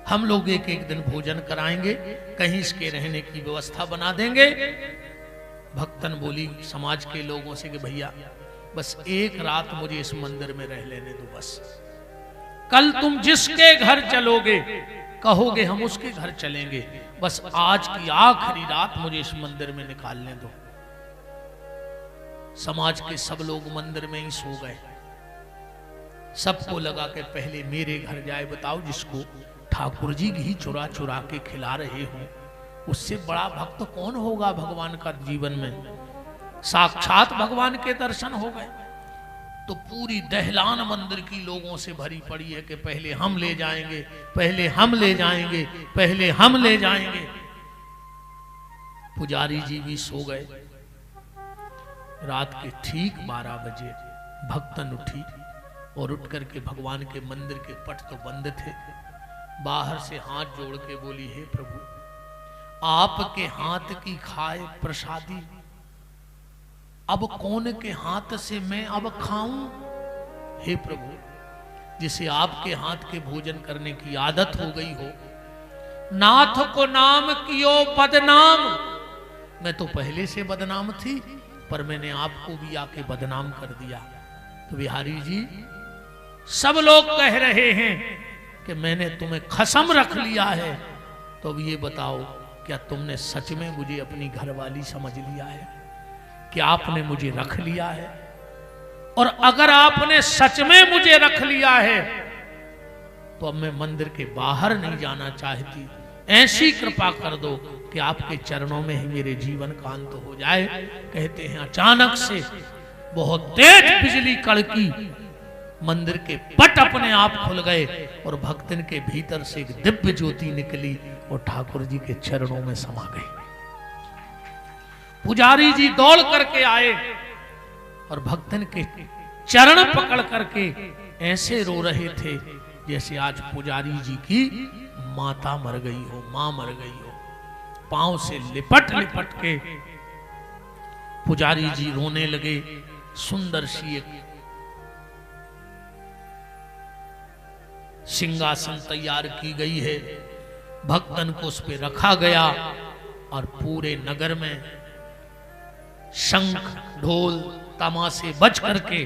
हम लोग एक एक दिन भोजन कराएंगे, कहीं इसके रहने की व्यवस्था बना देंगे। भक्तन बोली समाज के लोगों से कि भैया बस एक रात मुझे इस मंदिर में रह लेने दो, बस कल तुम जिसके घर चलोगे कहोगे हम उसके घर चलेंगे, बस आज की आखिरी रात मुझे इस मंदिर में निकालने दो। समाज के सब लोग मंदिर में ही सो गए। सबको लगा कि पहले मेरे घर जाए। बताओ, जिसको ठाकुर जी घी चुरा चुरा के खिला रहे हो, उससे बड़ा भक्त कौन होगा भगवान का जीवन में। साक्षात भगवान के दर्शन हो गए। तो पूरी दहलान मंदिर की लोगों से भरी पड़ी है कि पहले हम ले जाएंगे, पहले हम ले जाएंगे, पहले हम ले जाएंगे। पुजारी जी भी सो गए। रात के ठीक 12 बजे भक्तन उठी और उठ करके भगवान के मंदिर के पट तो बंद थे, बाहर से हाथ जोड़ के बोली, हे प्रभु, आपके हाथ की खाए प्रसादी अब कौन के हाथ से मैं अब खाऊं। हे प्रभु, जिसे आपके हाथ के भोजन करने की आदत हो गई हो, नाथ को नाम कियो बदनाम। मैं तो पहले से बदनाम थी, पर मैंने आपको भी आके बदनाम कर दिया। तो बिहारी जी, सब लोग कह रहे हैं कि मैंने तुम्हें खसम रख लिया है, तो अब ये बताओ, क्या तुमने सच में मुझे अपनी घरवाली समझ लिया है? क्या आपने मुझे रख लिया है? और अगर आपने सच में मुझे रख लिया है, तो अब मैं मंदिर के बाहर नहीं जाना चाहती। ऐसी कृपा कर दो कि आपके चरणों में ही मेरे जीवन का अंत हो जाए। कहते हैं अचानक से बहुत तेज बिजली कड़की, मंदिर के पट अपने आप खुल गए और भक्तन के भीतर से एक दिव्य ज्योति निकली और ठाकुर जी के चरणों में समा गई। पुजारी जी दौड़ करके आए और भक्तन के चरण पकड़ करके ऐसे रो रहे थे जैसे आज पुजारी जी की माता मर गई हो, मां मर गई हो। पांव से लिपट लिपट के पुजारी जी रोने लगे। सुंदर सी एक सिंहासन तैयार की गई है, भक्तन को उस पर रखा गया और पूरे नगर में शंख ढोल तमाशे बज करके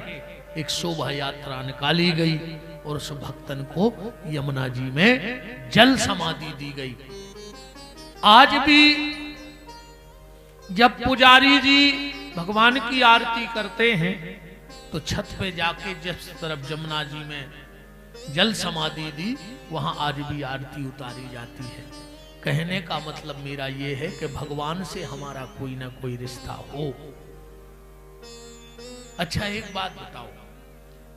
एक शोभा यात्रा निकाली गई और उस भक्तन को यमुना जी में जल समाधि दी गई। आज भी जब पुजारी जी भगवान की आरती करते हैं तो छत पे जाके जिस तरफ यमुना जी में जल समाधि दी, वहां आज भी आरती उतारी जाती है। कहने का मतलब मेरा यह है कि भगवान से हमारा कोई ना कोई रिश्ता हो। अच्छा, एक बात बताओ,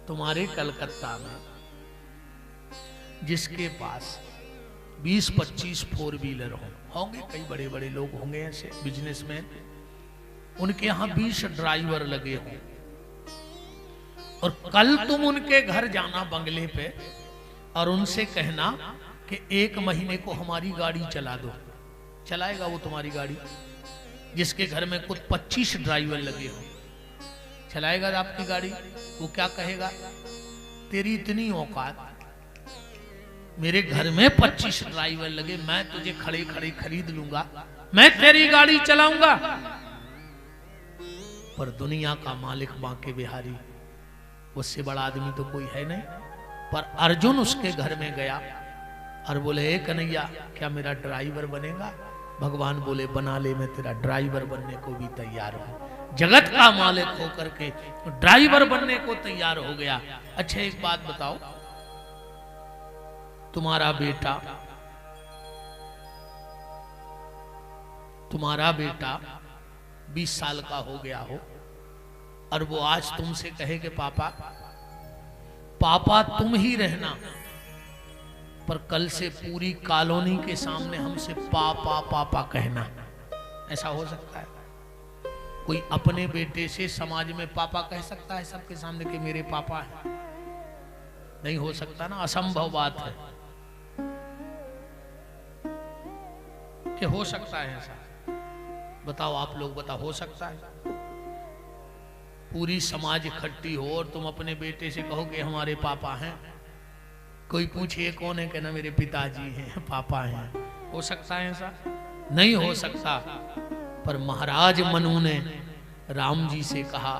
तुम्हारे कलकत्ता में जिसके पास 20-25 4 व्हीलर होंगे, कई बड़े बड़े लोग होंगे ऐसे बिजनेसमैन, उनके यहां 20 ड्राइवर लगे हों, और कल तुम उनके घर जाना बंगले पे और उनसे कहना कि 1 महीने को हमारी गाड़ी चला दो, चलाएगा वो तुम्हारी गाड़ी? जिसके घर में कुछ 25 ड्राइवर लगे हो, चलाएगा आपकी गाड़ी? वो क्या कहेगा, तेरी इतनी औकात, मेरे घर में 25 ड्राइवर लगे, मैं तुझे खड़े खड़े खरीद लूंगा, मैं तेरी गाड़ी चलाऊंगा। पर दुनिया का मालिक बांके बिहारी, उससे बड़ा आदमी तो कोई है नहीं। पर अर्जुन उसके घर में गया और बोले, ए कन्हैया, क्या मेरा ड्राइवर बनेगा? भगवान बोले, बना ले, मैं तेरा ड्राइवर बनने को भी तैयार हूं। जगत का मालिक होकर के ड्राइवर बनने को तैयार हो गया। अच्छा, एक बात बताओ, तुम्हारा बेटा 20 साल का हो गया हो और वो आज तुमसे कहे कि पापा तुम ही रहना, पर कल से पूरी कॉलोनी के सामने हमसे पापा पापा कहना, ऐसा हो सकता है? कोई अपने बेटे से समाज में पापा कह सकता है सबके सामने कि मेरे पापा है? नहीं हो सकता ना, असंभव बात है। कि हो सकता है ऐसा? बताओ, आप लोग बताओ, हो सकता है? पूरी समाज इकट्ठी हो और तुम अपने बेटे से कहो कि हमारे पापा हैं, कोई पूछे कौन है, कहना मेरे पिताजी हैं, पापा हैं। हो सकता है ऐसा? नहीं हो सकता। पर महाराज मनु ने राम जी से कहा,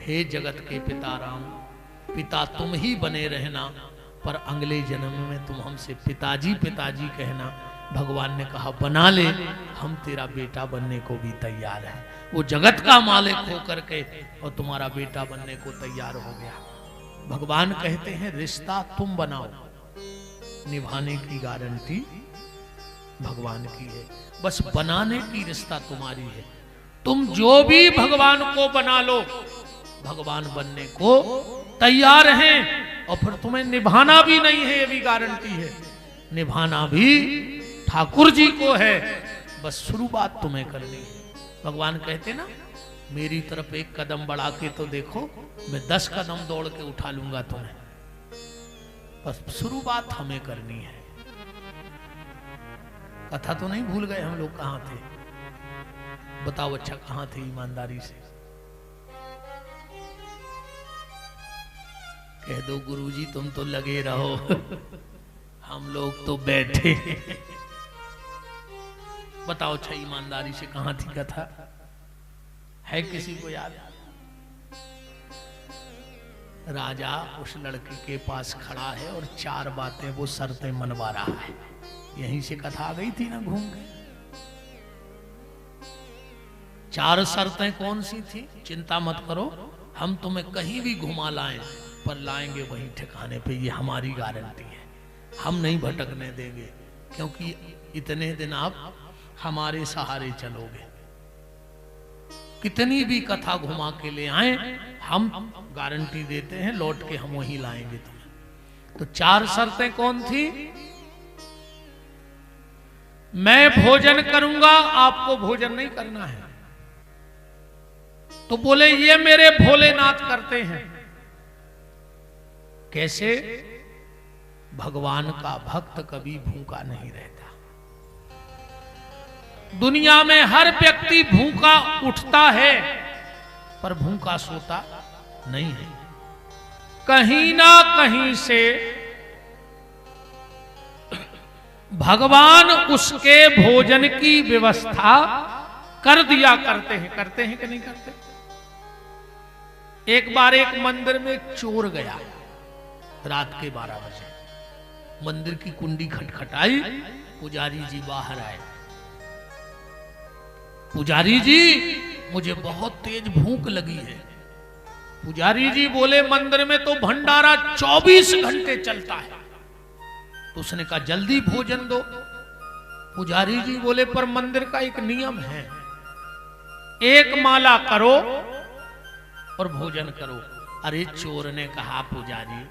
हे जगत के पिता राम, पिता तुम ही बने रहना, पर अगले जन्म में तुम हमसे पिताजी पिताजी कहना। भगवान ने कहा बना ले, हम तेरा बेटा बनने को भी तैयार हैं। वो जगत का मालिक होकर के और तुम्हारा बेटा बनने को तैयार हो गया। भगवान कहते हैं रिश्ता तुम बनाओ, निभाने की गारंटी भगवान की है, बस बनाने की रिश्ता तुम्हारी है। तुम जो भी भगवान को बना लो, भगवान बनने को तैयार हैं, और फिर तुम्हें निभाना भी नहीं है, ये भी गारंटी है। निभाना भी ठाकुर जी को है, बस शुरुआत तुम्हें करनी है। भगवान कहते ना, मेरी तरफ एक कदम बढ़ा के तो देखो, मैं 10 कदम दौड़ के उठा लूंगा तुम्हें, बस शुरुआत हमें करनी है। कथा तो नहीं भूल गए हम लोग? कहां थे बताओ? अच्छा कहां थे? ईमानदारी से कह दो, गुरुजी तुम तो लगे रहो, हम लोग तो बैठे। बताओ अच्छा ईमानदारी से कहां थी कथा? है किसी को याद? राजा उस लड़के के पास खड़ा है और 4 बातें वो शर्तें मनवा रहा है। यहीं से कथा आ गई थी ना घूम के। 4 शर्तें कौन सी थी? चिंता मत करो, हम तुम्हें कहीं भी घुमा लाएं, पर लाएंगे वहीं ठिकाने पे, ये हमारी गारंटी है। हम नहीं भटकने देंगे, क्योंकि इतने दिन आप हमारे सहारे चलोगे। कितनी भी कथा घुमा के ले आए, हम गारंटी देते हैं लौट के हम वहीं लाएंगे तुम्हें। तो 4 शर्तें कौन थी? मैं भोजन करूंगा, आपको भोजन नहीं करना है। तो बोले ये मेरे भोलेनाथ करते हैं। कैसे? भगवान का भक्त कभी भूखा नहीं रहता। दुनिया में हर व्यक्ति भूखा उठता है, पर भूखा सोता नहीं है। कहीं ना कहीं से भगवान उसके भोजन की व्यवस्था कर दिया करते हैं। करते हैं कि नहीं करते? एक बार एक मंदिर में एक चोर गया रात के 12 बजे। मंदिर की कुंडी खटखटाई, पुजारी जी बाहर आए। पुजारी जी मुझे बहुत तेज भूख लगी है। पुजारी जी बोले मंदिर में तो भंडारा 24 घंटे चलता है। तो उसने कहा जल्दी भोजन दो। पुजारी जी बोले पर मंदिर का एक नियम है, 1 माला करो और भोजन करो। अरे चोर ने कहा पुजारी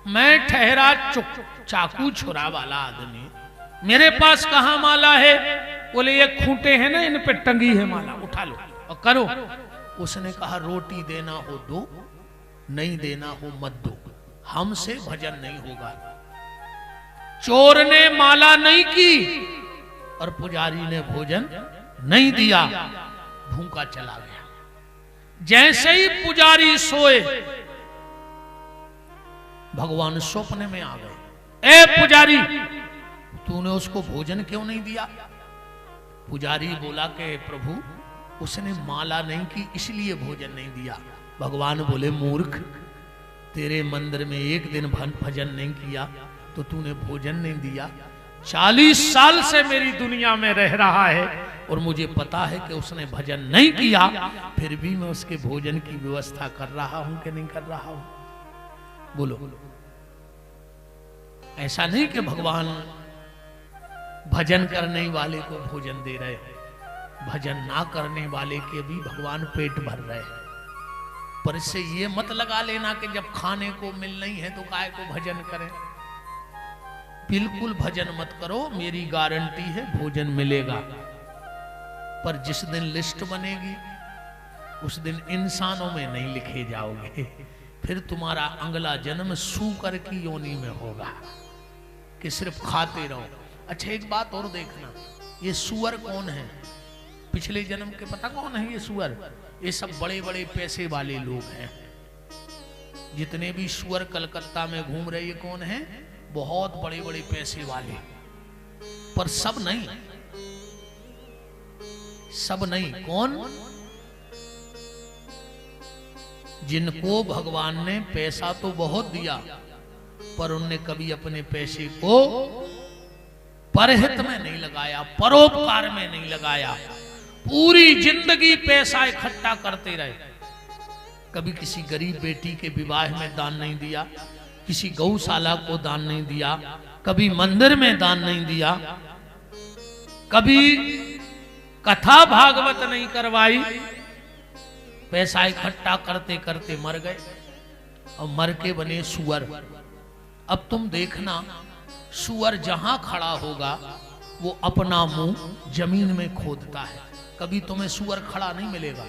मैं ठहरा चाकू छुरा वाला आदमी, मेरे पास कहां माला है? बोले ये खूंटे हैं ना, इन पे टंगी है माला, उठा लो और करो। उसने कहा रोटी देना हो दो, नहीं देना हो मत दो, हमसे भजन नहीं होगा। चोर ने माला नहीं की और पुजारी ने भोजन नहीं दिया, भूखा चला गया। जैसे ही पुजारी सोए, भगवान स्वप्न में आ गए। ए पुजारी, तूने उसको भोजन क्यों नहीं दिया? पुजारी बोला कि प्रभु उसने माला नहीं की इसलिए भोजन नहीं दिया। भगवान बोले मूर्ख, तेरे मंदिर में एक दिन भजन नहीं किया तो तूने भोजन नहीं दिया। 40 साल से मेरी दुनिया में रह रहा है और मुझे पता है कि उसने भजन नहीं किया, फिर भी मैं उसके भोजन की व्यवस्था कर रहा हूं कि नहीं कर रहा हूं? बोलो। ऐसा नहीं कि भगवान भजन करने वाले को भोजन दे रहे, भजन ना करने वाले के भी भगवान पेट भर रहे हैं। पर इससे ये मत लगा लेना कि जब खाने को मिल नहीं है तो काय को भजन करें। बिल्कुल भजन मत करो, मेरी गारंटी है भोजन मिलेगा। पर जिस दिन लिस्ट बनेगी उस दिन इंसानों में नहीं लिखे जाओगे, फिर तुम्हारा अगला जन्म सूकर की योनि में होगा कि सिर्फ खाते रहो। अच्छा एक बात और देखना, ये सुअर कौन है? पिछले जन्म के पता कौन है ये सुअर? ये सब बड़े बड़े पैसे वाले लोग हैं। जितने भी सुअर कलकत्ता में घूम रहे, ये कौन है? बहुत बड़े बड़े पैसे वाले, पर सब नहीं, सब नहीं। कौन? जिनको भगवान ने पैसा तो बहुत दिया, पर उनने कभी अपने पैसे को परहित में नहीं लगाया, परोपकार में नहीं लगाया। पूरी जिंदगी पैसा इकट्ठा करते रहे, कभी किसी गरीब बेटी के विवाह में दान नहीं दिया, किसी गौशाला को दान नहीं दिया, कभी मंदिर में दान नहीं दिया, कभी कथा भागवत नहीं करवाई। पैसा इकट्ठा करते करते मर गए और मर के बने सुअर। अब तुम देखना, सुअर जहां खड़ा होगा वो अपना मुंह जमीन में खोदता है, कभी तुम्हें सुअर खड़ा नहीं मिलेगा।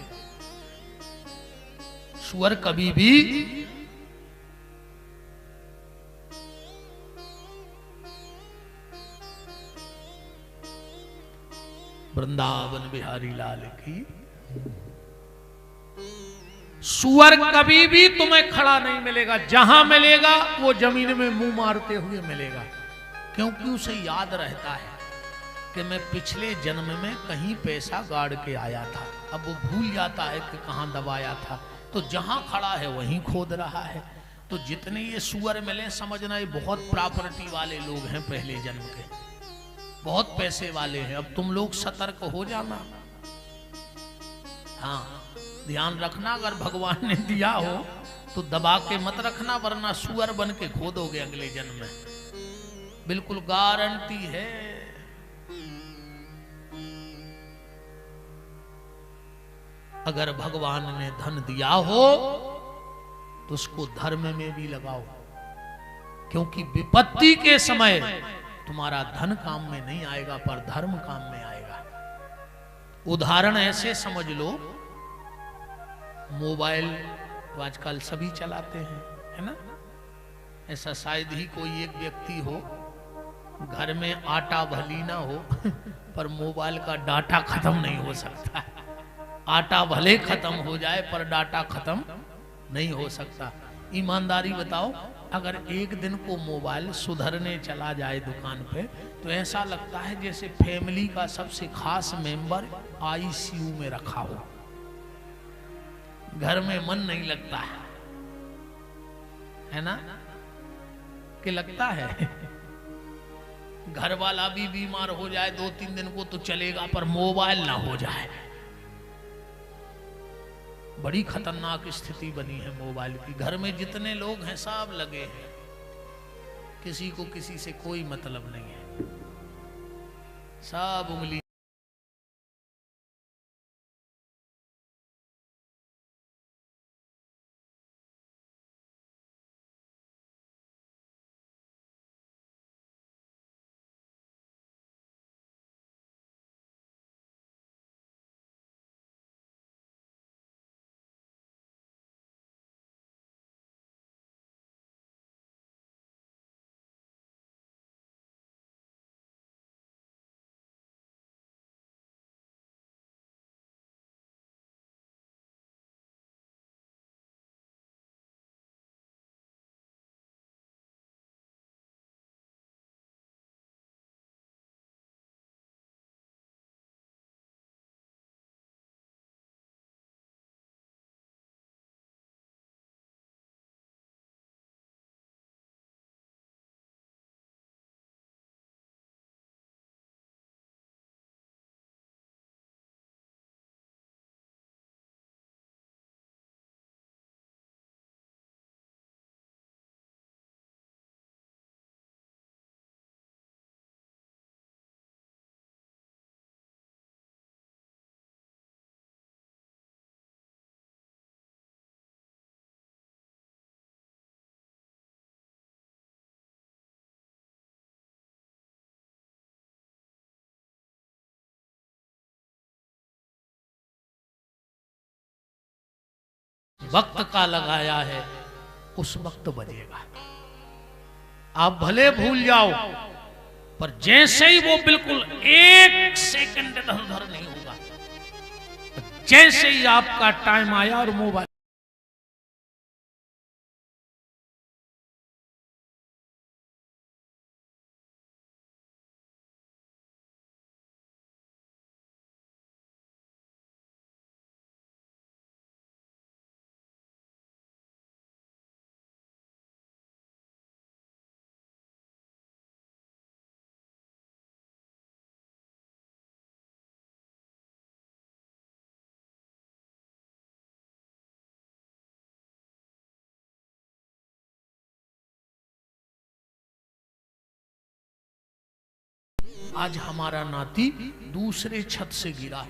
सुअर कभी भी वृंदावन बिहारी लाल की, सुअर कभी भी तुम्हें खड़ा नहीं मिलेगा, जहां मिलेगा वो जमीन में मुंह मारते हुए मिलेगा, क्योंकि उसे याद रहता है कि मैं पिछले जन्म में कहीं पैसा गाड़ के आया था। अब वो भूल जाता है कि कहां दबाया था, तो जहां खड़ा है वहीं खोद रहा है। तो जितने ये सुअर मिले, समझना ये बहुत प्रॉपर्टी वाले लोग हैं, पहले जन्म के बहुत पैसे वाले हैं। अब तुम लोग सतर्क हो जाना। हाँ, ध्यान रखना, अगर भगवान ने दिया हो तो दबा के मत रखना, वरना सुअर बन के खोदोगे अगले जन्म में, बिल्कुल गारंटी है। अगर भगवान ने धन दिया हो तो उसको धर्म में भी लगाओ, क्योंकि विपत्ति के समय तुम्हारा धन काम में नहीं आएगा, पर धर्म काम में आएगा। उदाहरण ऐसे समझ लो, मोबाइल तो आजकल सभी चलाते हैं, है ना? ऐसा शायद ही कोई एक व्यक्ति हो घर में आटा भली ना हो पर मोबाइल का डाटा खत्म नहीं हो सकता। आटा भले खत्म हो जाए पर डाटा खत्म नहीं हो सकता। ईमानदारी बताओ, अगर एक दिन को मोबाइल सुधरने चला जाए दुकान पे, तो ऐसा लगता है जैसे फैमिली का सबसे खास मेंबर आईसीयू में रखा हो। घर में मन नहीं लगता है ना? कि लगता है? घर वाला भी बीमार हो जाए 2-3 दिन को तो चलेगा, पर मोबाइल ना हो जाए, बड़ी खतरनाक स्थिति बनी है मोबाइल की। घर में जितने लोग हैं सब लगे हैं, किसी को किसी से कोई मतलब नहीं है, सब उंगली। वक्त का लगाया है उस वक्त बजेगा। आप भले भूल जाओ, पर जैसे ही वो बिल्कुल 1 सेकंड इधर उधर नहीं होगा, जैसे ही आपका टाइम आया और मोबाइल आज हमारा नाती दूसरे छत से गिरा,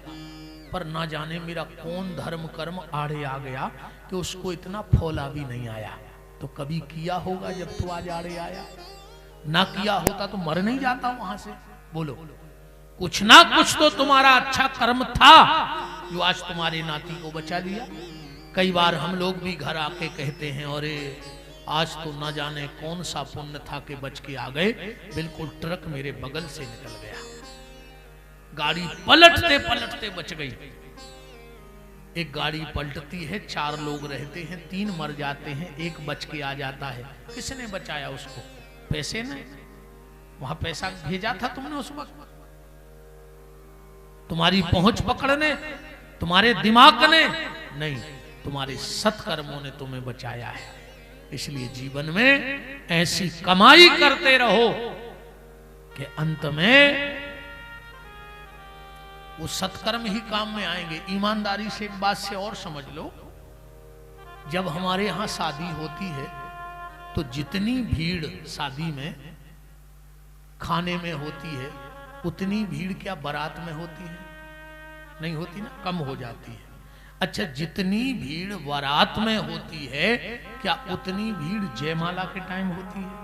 पर ना जाने मेरा कौन धर्म कर्म आड़े आ गया कि उसको इतना फौला भी नहीं आया। तो कभी किया होगा जब तू आज आड़े आया? ना किया होता तो मर नहीं जाता वहां से। बोलो, कुछ ना कुछ तो तुम्हारा अच्छा कर्म था जो आज तुम्हारे नाती को बचा लिया। कई बार हम लोग भी घर आके कहते हैं, अरे आज तो ना जाने कौन सा पुण्य था कि बच के आ गए, बिल्कुल ट्रक मेरे बगल से निकल गया, गाड़ी पलटते पलटते बच गई। एक गाड़ी पलटती है, 4 लोग रहते हैं, 3 मर जाते हैं, एक बच के आ जाता है। किसने बचाया उसको? पैसे ने? वहां पैसा भेजा था तुमने उस वक्त? तुम्हारी पहुंच पकड़ने? तुम्हारे दिमाग ने? नहीं, तुम्हारे सत्कर्मों ने तुम्हें बचाया है। इसलिए जीवन में ऐसी कमाई करते रहो कि अंत में वो सत्कर्म ही काम में आएंगे। ईमानदारी से एक बात से और समझ लो, जब हमारे यहां शादी होती है तो जितनी भीड़ शादी में खाने में होती है, उतनी भीड़ क्या बारात में होती है? नहीं होती ना, कम हो जाती है। अच्छा, जितनी भीड़ बारात में होती है, क्या उतनी भीड़ जयमाला के टाइम होती है?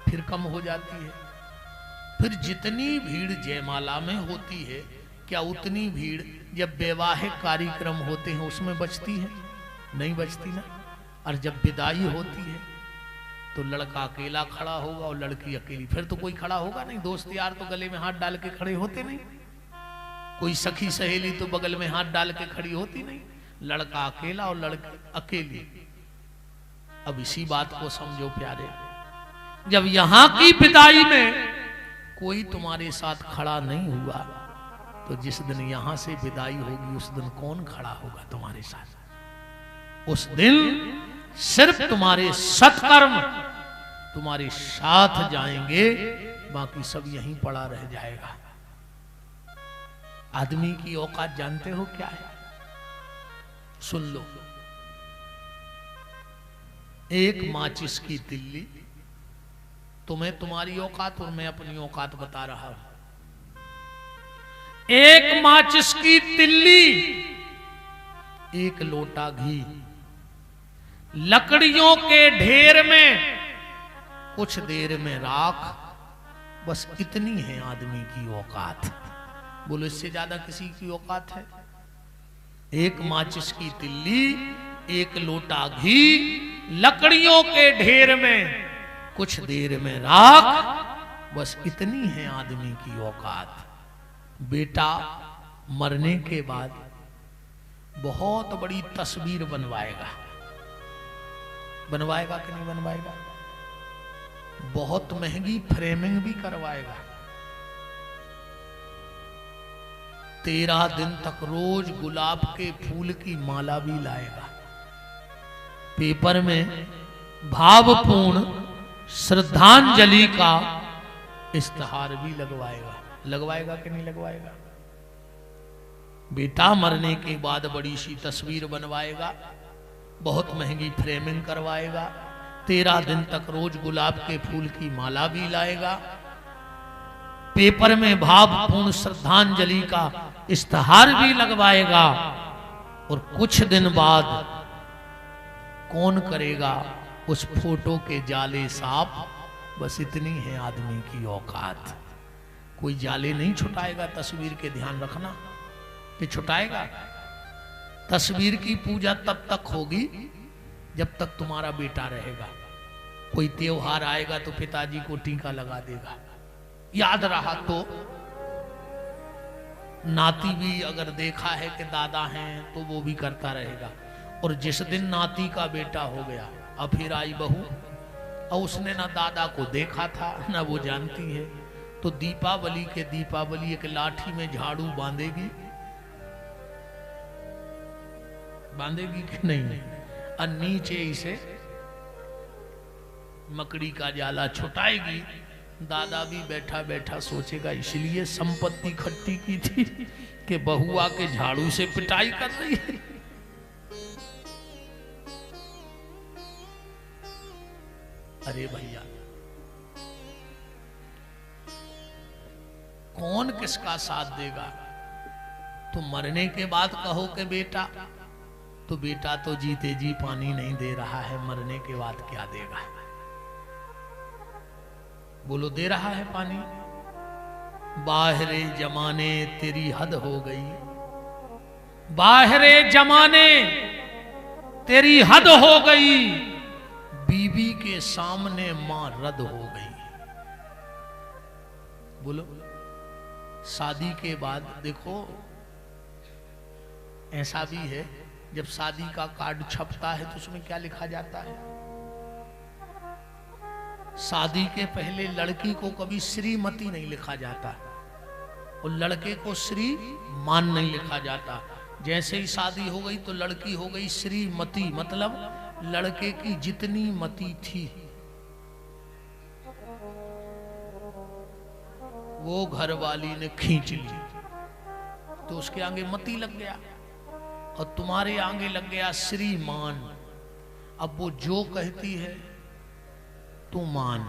फिर कम हो जाती है। फिर जितनी भीड़ जयमाला में होती है, क्या उतनी भीड़ जब वैवाहिक कार्यक्रम होते हैं उसमें बचती है? नहीं बचती ना। और जब विदाई होती है तो लड़का अकेला खड़ा होगा और लड़की अकेली, फिर तो कोई खड़ा होगा नहीं। दोस्त यार तो गले में हाथ डाल के खड़े होते नहीं, कोई सखी सहेली तो बगल में हाथ डाल के खड़ी होती नहीं। लड़का अकेला और लड़की अकेली। अब इसी बात को समझो प्यारे, जब यहां की विदाई में कोई तुम्हारे साथ खड़ा नहीं हुआ, तो जिस दिन यहां से विदाई होगी उस दिन कौन खड़ा होगा तुम्हारे साथ? उस दिन सिर्फ तुम्हारे सत्कर्म तुम्हारे साथ जाएंगे, बाकी सब यहीं पड़ा रह जाएगा। आदमी की औकात जानते हो क्या है? सुन लो, एक माचिस की तिल्ली, तुम्हें तुम्हारी औकात और मैं अपनी औकात बता रहा हूं। एक माचिस की तिल्ली, एक लोटा घी, लकड़ियों के ढेर में कुछ देर में राख, बस इतनी है आदमी की औकात। बोलो, इससे ज्यादा किसी की औकात है? एक माचिस की तिल्ली, एक लोटा घी, लकड़ियों के ढेर में कुछ देर में राख, बस इतनी है आदमी की औकात। बेटा मरने के बाद बहुत बड़ी तस्वीर बनवाएगा, बनवाएगा कि नहीं बनवाएगा? बहुत महंगी फ्रेमिंग भी करवाएगा। 13 दिन तक रोज गुलाब के फूल की माला भी लाएगा। पेपर में भावपूर्ण श्रद्धांजलि का इश्तिहार भी लगवाएगा। लगवाएगा कि नहीं लगवाएगा? बेटा मरने के बाद बड़ी सी तस्वीर बनवाएगा, बहुत महंगी फ्रेमिंग करवाएगा, 13 दिन तक रोज गुलाब के फूल की माला भी लाएगा, पेपर में भावपूर्ण श्रद्धांजलि का इश्तिहार भी लगवाएगा, और कुछ दिन बाद कौन करेगा उस फोटो के जाले साफ? बस इतनी है आदमी की औकात। कोई जाले नहीं छुटाएगा तस्वीर के, ध्यान रखना कि छुटाएगा। तस्वीर की पूजा तब तक होगी जब तक तुम्हारा बेटा रहेगा। कोई त्योहार आएगा तो पिताजी को टीका लगा देगा, याद रहा तो। नाती भी अगर देखा है कि दादा हैं तो वो भी करता रहेगा। और जिस दिन नाती का बेटा हो गया, अब फिर आई बहू, और उसने ना दादा को देखा था ना वो जानती है, तो दीपावली के दीपावली एक लाठी में झाड़ू बांधेगी, बांधेगी कि नहीं? और नीचे इसे मकड़ी का जाला छुटाएगी। दादा भी बैठा बैठा सोचेगा, इसलिए संपत्ति इकट्ठी की थी कि बहू आके झाड़ू से पिटाई कर रही है। अरे भैया, कौन किसका साथ देगा? तो मरने के बाद कहो कि बेटा, तो बेटा तो जीते जी पानी नहीं दे रहा है, मरने के बाद क्या देगा? बोलो, दे रहा है पानी? बाहरे जमाने तेरी हद हो गई, बाहरे जमाने तेरी हद हो गई, बीवी के सामने मां रद हो गई। बोलो, शादी के बाद देखो ऐसा भी है, जब शादी का कार्ड छपता है तो उसमें क्या लिखा जाता है? शादी के पहले लड़की को कभी श्रीमती नहीं लिखा जाता और लड़के को श्रीमान नहीं लिखा जाता। जैसे ही शादी हो गई तो लड़की हो गई श्रीमती, मतलब लड़के की जितनी मति थी वो घर वाली ने खींच ली, तो उसके आगे मती लग गया और तुम्हारे आगे लग गया श्रीमान। अब वो जो कहती है तू मान।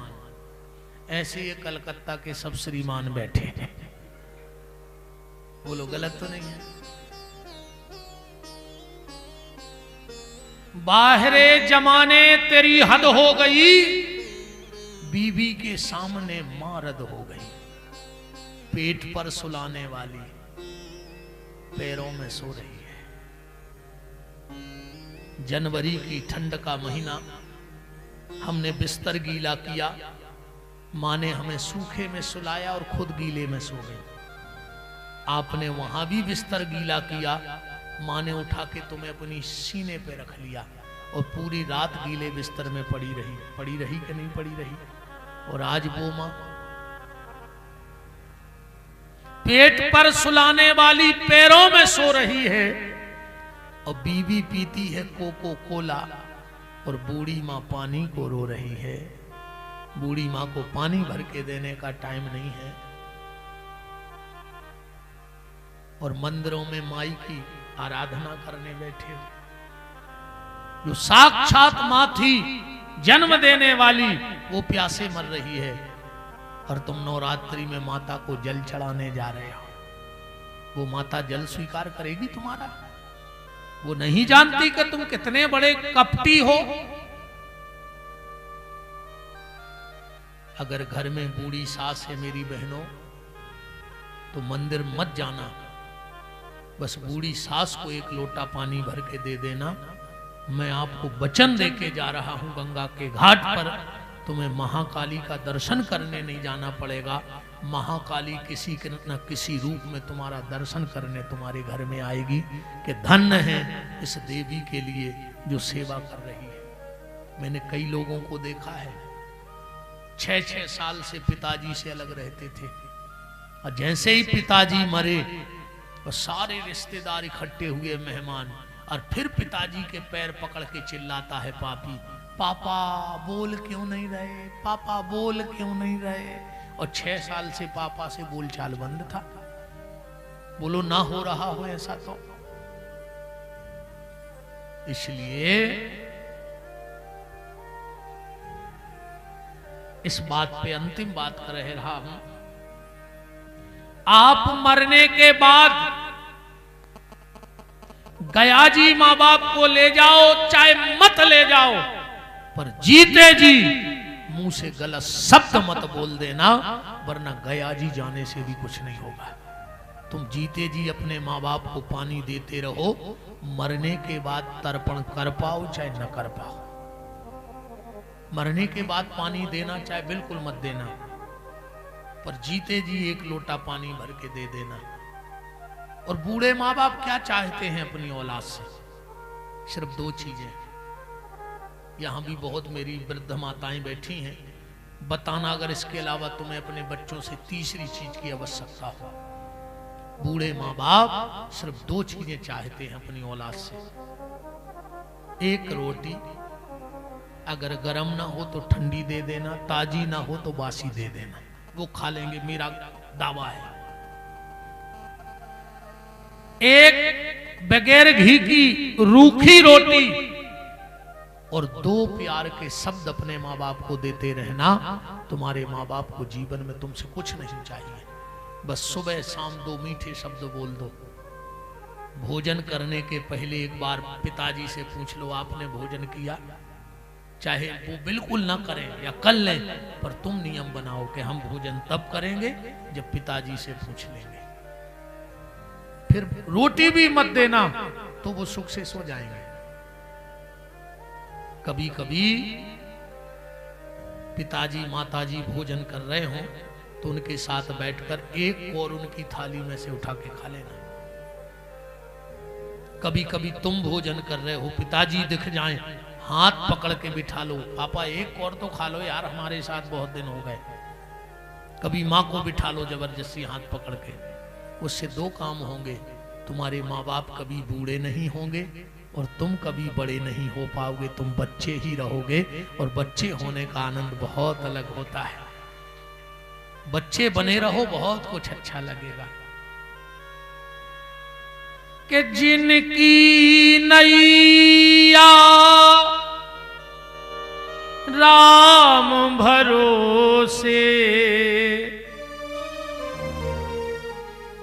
ऐसे ये कलकत्ता के सब श्रीमान बैठे हैं। बोलो, गलत तो नहीं है? बाहरे जमाने तेरी हद हो गई, बीवी के सामने मां रद हो गई। पेट पर सुलाने वाली पैरों में सो रही है। जनवरी की ठंड का महीना, हमने बिस्तर गीला किया, मां ने हमें सूखे में सुलाया और खुद गीले में सो गई। आपने वहां भी बिस्तर गीला किया, मां ने उठा के तुम्हें अपनी सीने पे रख लिया और पूरी रात गीले बिस्तर में पड़ी रही कि नहीं पड़ी रही? और आज वो मां पेट पर सुलाने वाली पैरों में सो रही है और बीवी पीती है कोको कोला और बूढ़ी मां पानी को रो रही है। बूढ़ी मां को पानी भर के देने का टाइम नहीं है। और मंदिरों में माई की आराधना करने बैठे हो, जो साक्षात मां थी जन्म देने वाली, वो प्यासे मर रही है और तुम नवरात्रि में माता को जल चढ़ाने जा रहे हो। वो माता जल स्वीकार करेगी तुम्हारा? वो नहीं जानती कि तुम कितने बड़े कपटी हो। अगर घर में बूढ़ी सास है मेरी बहनों, तो मंदिर मत जाना, बस बूढ़ी सास को एक लोटा पानी भर के दे देना। मैं आपको वचन देके जा रहा हूं, गंगा के घाट पर तुम्हें महाकाली का दर्शन करने नहीं जाना पड़ेगा। महाकाली किसी न किसी रूप में तुम्हारा दर्शन करने तुम्हारे घर में आएगी कि धन्य है इस देवी के लिए जो सेवा कर रही है। मैंने कई लोगों को देखा है, 6-6 साल से पिताजी से अलग रहते थे और जैसे ही पिताजी मरे और सारे रिश्तेदार इकट्ठे हुए, मेहमान, और फिर पिताजी के पैर पकड़ के चिल्लाता है पापी, पापा बोल क्यों नहीं रहे, पापा बोल क्यों नहीं रहे। और 6 साल से पापा से बोलचाल बंद था। बोलो, ना हो रहा हो ऐसा तो। इसलिए इस बात पे अंतिम बात कर रहा हूं, आप मरने के बाद गया जी मां बाप को ले जाओ चाहे मत ले जाओ, पर जीते जी मुंह से गलत शब्द मत बोल देना, वरना गया जी जाने से भी कुछ नहीं होगा। तुम जीते जी अपने माँ बाप को पानी देते रहो, मरने के बाद तर्पण कर पाओ चाहे न कर पाओ। मरने के बाद पानी देना चाहे बिल्कुल मत देना, पर जीते जी एक लोटा पानी भर के दे देना। और बूढ़े माँ बाप क्या चाहते हैं अपनी औलाद से? सिर्फ 2 चीजें। यहां भी बहुत मेरी वृद्ध माताएं बैठी हैं, बताना अगर इसके अलावा तुम्हें अपने बच्चों से तीसरी चीज की आवश्यकता हो। बूढ़े माँ बाप सिर्फ 2 चीजें चाहते हैं अपनी औलाद से। एक रोटी, अगर गर्म ना हो तो ठंडी दे देना, ताजी ना हो तो बासी दे देना, वो खा लेंगे, मेरा दावा है। एक बगैर घी की रूखी रोटी और 2 प्यार के शब्द अपने माँ बाप को देते रहना। तुम्हारे माँ बाप को जीवन में तुमसे कुछ नहीं चाहिए। बस सुबह शाम 2 मीठे शब्द बोल दो। भोजन करने के पहले एक बार पिताजी से पूछ लो आपने भोजन किया, चाहे वो बिल्कुल ना करें या कर लें, पर तुम नियम बनाओ कि हम भोजन तब करेंगे जब पिताजी से पूछ लेंगे। फिर रोटी भी मत देना तो वो सुख से सो जाएंगे। कभी कभी पिताजी माताजी भोजन कर रहे हो तो उनके साथ बैठकर एक और उनकी थाली में से उठा के खा लेना। कभी कभी तुम भोजन कर रहे हो, पिताजी दिख जाएं, हाथ पकड़ के बिठा लो, पापा एक और तो खा लो यार, हमारे साथ बहुत दिन हो गए। कभी माँ को बिठा लो जबरदस्ती हाथ पकड़ के। उससे 2 काम होंगे, तुम्हारे माँ बाप कभी बूढ़े नहीं होंगे और तुम कभी बड़े नहीं हो पाओगे, तुम बच्चे ही रहोगे। और बच्चे होने का आनंद बहुत अलग होता है। बच्चे बने रहो, बहुत कुछ अच्छा लगेगा। कि जिनकी नैया राम भरोसे,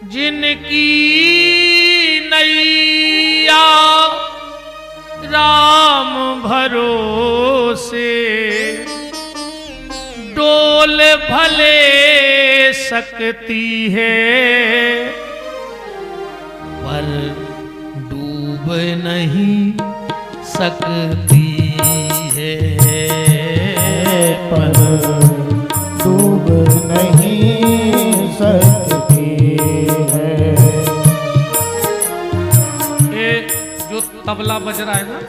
जिनकी नैया राम भरोसे, डोल भले सकती है पर डूब नहीं सकती है, पर डूब नहीं सकती है। ये जो तबला बज रहा है ना,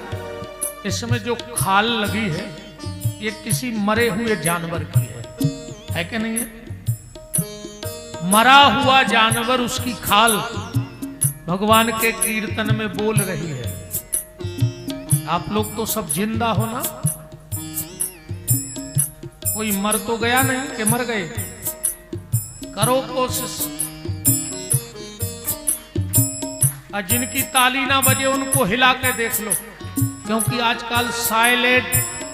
इसमें जो खाल लगी है ये किसी मरे हुए जानवर की है कि नहीं है? मरा हुआ जानवर, उसकी खाल भगवान के कीर्तन में बोल रही है। आप लोग तो सब जिंदा हो ना, कोई मर तो गया नहीं कि मर गए? करो कोशिश। और जिनकी ताली ना बजे उनको हिला के देख लो, क्योंकि आजकल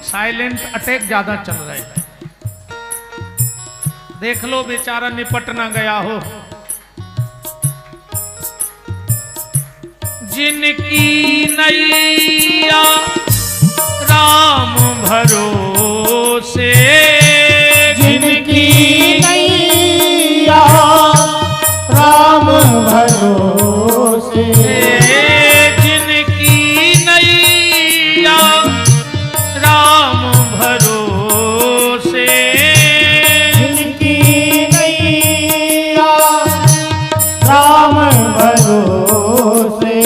साइलेंट अटैक ज्यादा चल रहे हैं। देख लो बेचारा निपट ना गया हो। जिनकी नैया राम भरोसे, जिनकी नैया राम भरोसे, जिनकी नैया राम भरोसे, जिनकी नैया राम भरोसे,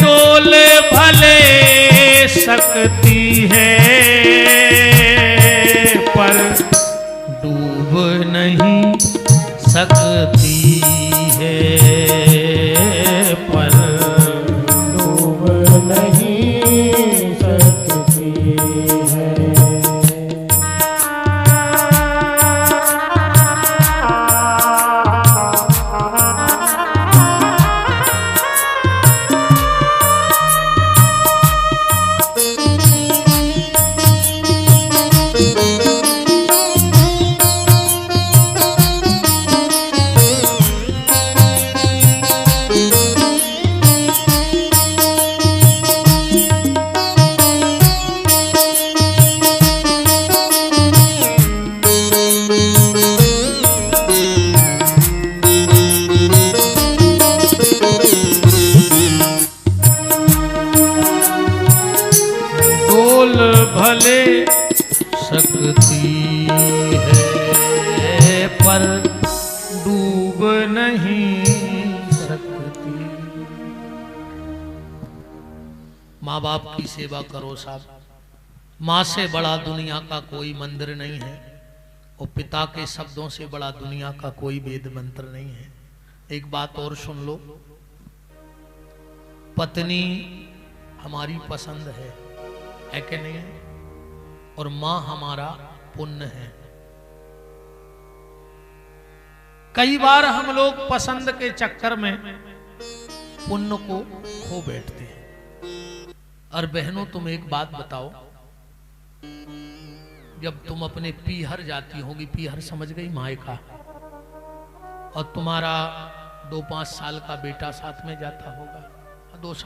डोल भले सकती है पर डूब नहीं सकती है, पर डूब नहीं सकती है। भले सकती है पर डूब नहीं सकती। माँ बाप की सेवा करो साहब। माँ से बड़ा दुनिया का कोई मंदिर नहीं है और पिता के शब्दों से बड़ा दुनिया का कोई वेद मंत्र नहीं है। एक बात और सुन लो, पत्नी हमारी पसंद है कि नहीं है? और मां हमारा पुण्य है। कई बार हम लोग पसंद के चक्कर में पुण्य को खो बैठते हैं। और बहनों, तुम एक बात बताओ, जब तुम अपने पीहर जाती होगी, पीहर समझ गई मायका, और तुम्हारा 2-5 साल का बेटा साथ में जाता होगा, 2 साल